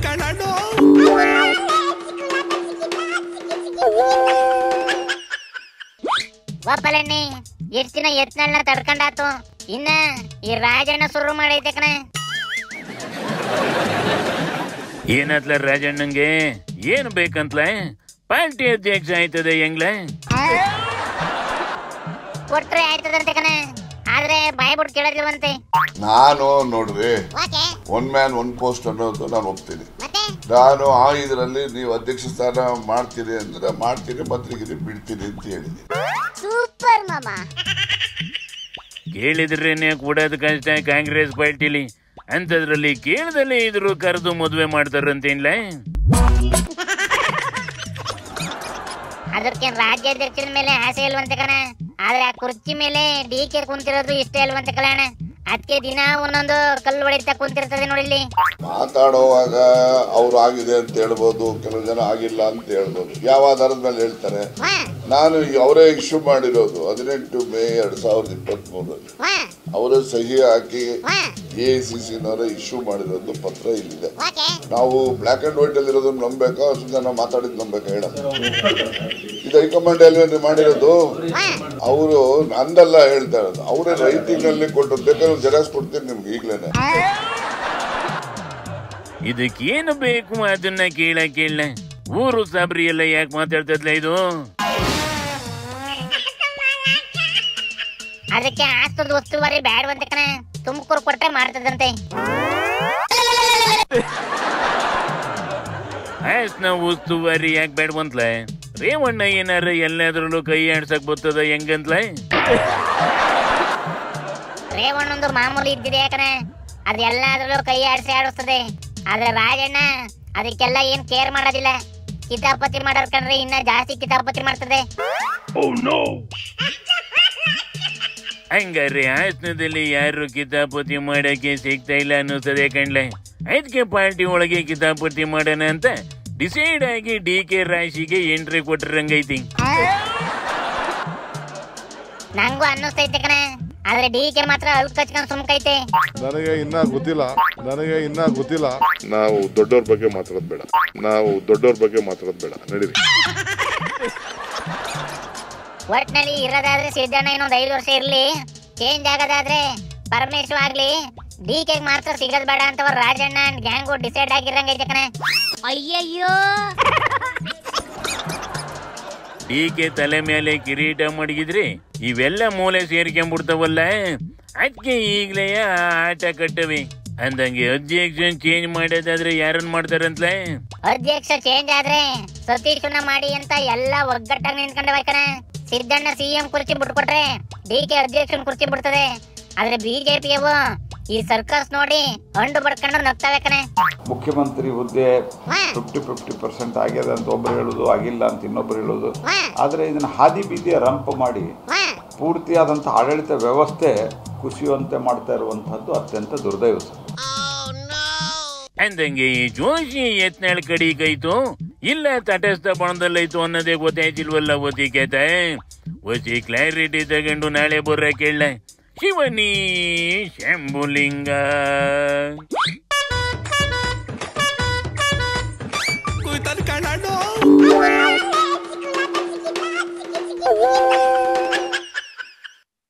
ಕಣೋ. ಒಪ್ಪಲಣ್ಣಿ ಎಷ್ಟ್ ದಿನ ಎತ್ನಳ್ನ ತಡ್ಕೊಂಡಾತು, ಇನ್ನ ಈ ರಾಜಣ್ಣ ಶುರು ಮಾಡೈತೆ ಕಣ. ಏನತ್ಲ ರಾಜಣ್ಣಂಗೆ ಏನು ಬೇಕಂತ್ಲ? ಪಾರ್ಟಿ ಅಧ್ಯಕ್ಷ ಆಯ್ತದೆ ಹೆಂಗ್ಲೆ? ಕೊಟ್ರೆ ಆಯ್ತದಂತೆ ಕಣ, ಆದ್ರೆ ಬಾಯ್ ಬಿಟ್ಟು ಕೇಳೋದಿಲ್ವಂತೆ. ನಾನು ನೋಡ್ರಿ, ಒನ್ ಮ್ಯಾನ್ ಒನ್ ಪೋಸ್ಟ್ ಅನ್ನೋದು ನಾನು ಒಪ್ತೀನಿ. ನಾನು ಆ ಇದರಲ್ಲಿ ನೀವು ಅಧ್ಯಕ್ಷ ಸ್ಥಾನ ಮಾಡ್ತೀರಿ ಅಂದ್ರೆ ಮಾಡ್ತೀನಿ, ಮಂತ್ರಿಗಿರಿ ಬಿಡ್ತೀನಿ ಅಂತ ಹೇಳಿದ್ದೀನಿ. ಸೂಪರ್ ಮಾಮಾ. ಕೇಳಿದ್ರೇನೆ ಕೊಡೋದು ಕಷ್ಟ ಕಾಂಗ್ರೆಸ್ ಪಾರ್ಟಿಲಿ, ಅಂತದ್ರಲ್ಲಿ ಕೇಳದಲ್ಲೇ ಇದ್ರು ಕರೆದು ಮದುವೆ ಮಾಡ್ತಾರಂತೇನ್ಲ? ಅದಕ್ಕೆ ರಾಜ್ಯಾಧ್ಯಕ್ಷರ ಮೇಲೆ ಆಸೆ ಇಲ್ವಂತೆ ಕಣ, ಆದ್ರೆ ಆ ಕುರ್ಚಿ ಮೇಲೆ ಡಿ.ಕೆ ಕುಂತಿರೋದು ಇಷ್ಟ ಇಲ್ವಂತೆ ಕಲ್ಯಾಣ. ಅದಕ್ಕೆ ದಿನ ಒಂದೊಂದು ಕಲ್ಲು ಹೊಡಿತಾ ಕುಂತಿರ್ತದೆ ನೋಡಿಲ್ಲಿ. ಮಾತಾಡುವಾಗ ಅವ್ರು ಆಗಿದೆ ಅಂತ ಹೇಳ್ಬೋದು, ಕೆಲವು ಜನ ಆಗಿಲ್ಲ ಅಂತ ಹೇಳ್ಬೋದು. ಯಾವ ಆಧಾರದ ಮೇಲೆ ಹೇಳ್ತಾರೆ? ನಾನು ಅವರೇ ಇಶ್ಯೂ ಮಾಡಿರೋದು 18 ಮೇ 2023 ಅವರೇ ಸಹಿ ಹಾಕಿ AICC ಇಶ್ಯೂ ಮಾಡಿರೋದು ಪತ್ರ ಇಲ್ಲಿದೆ. ನಾವು ಬ್ಲಾಕ್ ಅಂಡ್ ವೈಟ್ ಅಲ್ಲಿ ಇರೋದನ್ನ ನಂಬೇಕಾ ಅಷ್ಟು ಜನ ಮಾತಾಡಿದ್ ನಂಬೇಕಾ ಹೇಳ? ಇದು ಹೈಕಮಾಂಡ್ ಅಲ್ಲಿ ಮಾಡಿರೋದು ಅವರು ನಂದಲ್ಲ ಹೇಳ್ತಾ ಇರೋದು, ಅವರೇ ರೈಟಿಂಗ್ ಅಲ್ಲಿ ಕೊಟ್ಟು ಬೇಕಾದ್ರೆ ಜೆರಾಕ್ಸ್ ಕೊಡ್ತೀನಿ ನಿಮ್ಗೆ ಈಗ್ಲೇನೆ. ಇದಕ್ಕೇನು ಬೇಕು ಅದನ್ನ ಕೇಳ ಊರು ಸಾಬ್ರಿ ಎಲ್ಲ ಯಾಕೆ ಮಾತಾಡ್ತದ್ಲ ಇದು? ಅದಕ್ಕೆ ಆಸ್ತದ ಉಸ್ತುವಾರಿ ಬ್ಯಾಡವಂತೆ ಕಣ, ತುಮಕೂರು ಕೊಟ್ರೆ ಮಾಡ್ತದಂತೆ. ಆಸ್ನ ಉಸ್ತುವಾರಿ ಯಾಕೆ ಬೇಡವಂತ್ಲ? ರೇವಣ್ಣ ಏನಾರ ಎಲ್ಲಾದ್ರಲ್ಲೂ ಕೈ ಆಡ್ಸಕ್ ಬರ್ತದ ಹೆಂಗಂತ್ಲ? ರೇವಣ್ಣಂದು ಮಾಮೂಲಿ ಇದ್ದಿದೆ ಕಣ, ಅದು ಎಲ್ಲಾದ್ರಲ್ಲೂ ಕೈ ಆಡಿಸಿ ಆಡಿಸ್ತದೆ. ಆದ್ರೆ ರಾಜಣ್ಣ ಅದಕ್ಕೆಲ್ಲ ಏನ್ ಕೇರ್ ಮಾಡೋದಿಲ್ಲ. ಕಿತಾಪತಿ ಮಾಡೋರ್ ಕಂಡ್ರೆ ಇನ್ನ ಜಾಸ್ತಿ ಕಿತಾಪತಿ ಮಾಡ್ತದೆ. ಹಂಗಾರೆ ಹಾಸನದಲ್ಲಿ ಯಾರು ಕಿತಾಪತಿ ಮಾಡಕ್ಕೆ ಸಿಗ್ತಾ ಇಲ್ಲ ಅನ್ನಿಸ್ತದೆ ಕಣ್ಲೆ. ಅದಕ್ಕೆ ಪಾರ್ಟಿ ಒಳಗೆ ಕಿತಾಪತಿ ಮಾಡೋಣ ಅಂತ ಡಿಸೈಡ್ ಆಗಿ ಡಿ.ಕೆ ರಾಶಿಗೆ ಎಂಟ್ರಿ ಕೊಟ್ರಂಗೈತಿ. ನಂಗೂ ಅನ್ನಿಸ್ತೈತೆ ಕಣ, ಆದ್ರೆ ಡಿ.ಕೆ ಮಾತ್ರ ಅಲ್ ಕಚ್ಕೊಂಡ್ ಸುಮ್ಕೈತೆ. ನನಗೆ ಇನ್ನ ಗೊತ್ತಿಲ್ಲ. ನಾವು ದೊಡ್ಡವ್ರ ಬಗ್ಗೆ ಮಾತಾಡೋದ್ ಬೇಡ, ನಡೀರಿ. ಒಟ್ನಲ್ಲಿ ಇರೋದಾದ್ರೆ ಸಿದ್ದಣ್ಣ ಇನ್ನೊಂದು 5 ವರ್ಷ ಇರ್ಲಿ, ಚೇಂಜ್ ಆಗೋದಾದ್ರೆ ಪರಮೇಶ್ವರ್ ಆಗ್ಲಿ, ಡಿ.ಕೆ ಮಾತ್ರ ಸಿಗದ್ ಬೇಡ ಅಂತ ರಾಜಣ್ಣ ಅಂಡ್ ಗ್ಯಾಂಗು ಡಿಸೈಡ್ ಆಗಿರಂಗೈತೆ ಕಣ. ಅಯ್ಯಯ್ಯೋ, ಡಿ.ಕೆ ತಲೆ ಮೇಲೆ ಕಿರೀಟ ಮಡಗಿದ್ರಿ ಇವೆಲ್ಲ ಮೂಲೆ ಸೇರ್ಕೊಂಡ್ಬಿಡ್ತಾವಲ್ಲ. ಅದಕ್ಕೆ ಈಗ್ಲೇ ಆಟ ಕಟ್ಟವಿ ಅಂದಂಗೆ ಅಧ್ಯಕ್ಷ ಚೇಂಜ್ ಮಾಡೋದಾದ್ರೆ ಯಾರನ್ನ ಮಾಡ್ತಾರಂತ್ಲೆ? ಅಧ್ಯಕ್ಷ ಚೇಂಜ್ ಆದ್ರೆ ಸತೀಶನ್ನ ಮಾಡಿ ಅಂತ ಎಲ್ಲ ಒಗ್ಗಟ್ಟಾಗಿ ನಿಂತ್ಕೊಂಡವ ಕಣ. ಸಿದ್ದಣ್ಣ CM ಕುರ್ಚಿ ಬಿಟ್ಕೊಟ್ರೆ ಡಿ.ಕೆ ಅಧ್ಯಕ್ಷನ್ ಕುರ್ಚಿ ಬಿಡ್ತದೆ. ಆದ್ರೆ ಬಿಜೆಪಿಯವು ಈ ಸರ್ಕಸ್ ನೋಡಿ ಹಂಡು ಬಡ್ಕೊಂಡು ನಗ್ತಾವೆ ಕಣೆ. ಮುಖ್ಯಮಂತ್ರಿ ಹುದ್ದೆ 50% ಆಗ್ಯದ ಅಂತ ಒಬ್ರು ಹೇಳುದು, ಆಗಿಲ್ಲ ಅಂತ ಇನ್ನೊಬ್ರು ಹೇಳುದು. ಆದ್ರೆ ಇದನ್ನ ಹಾದಿ ಬೀದಿಯ ರಂಪ ಮಾಡಿ ಪೂರ್ತಿಯಾದಂತ ಆಡಳಿತ ವ್ಯವಸ್ಥೆ ಕುಸಿಯುವಂತೆ ಮಾಡ್ತಾ ಇರುವಂತಹದ್ದು ಅತ್ಯಂತ ದುರ್ದೈವ. ಅಂದಂಗೆ ಈ ಜೋಶಿ ಯತ್ನಾಳ್ ಕಡಿಗೈತು ಇಲ್ಲ ತಟಸ್ಥ ಬಣದಲ್ಲೈತು ಅನ್ನೋದೇ ಗೊತ್ತಾಯ್ತಿಲ್ವಲ್ಲ. ಓದಿ ಕ್ಲಾರಿಟಿ ತಗೊಂಡು ನಾಳೆ ಬರ್ರ ಕೇಳ. ಶಿವನಿ ಶಂಭುಲಿಂಗ.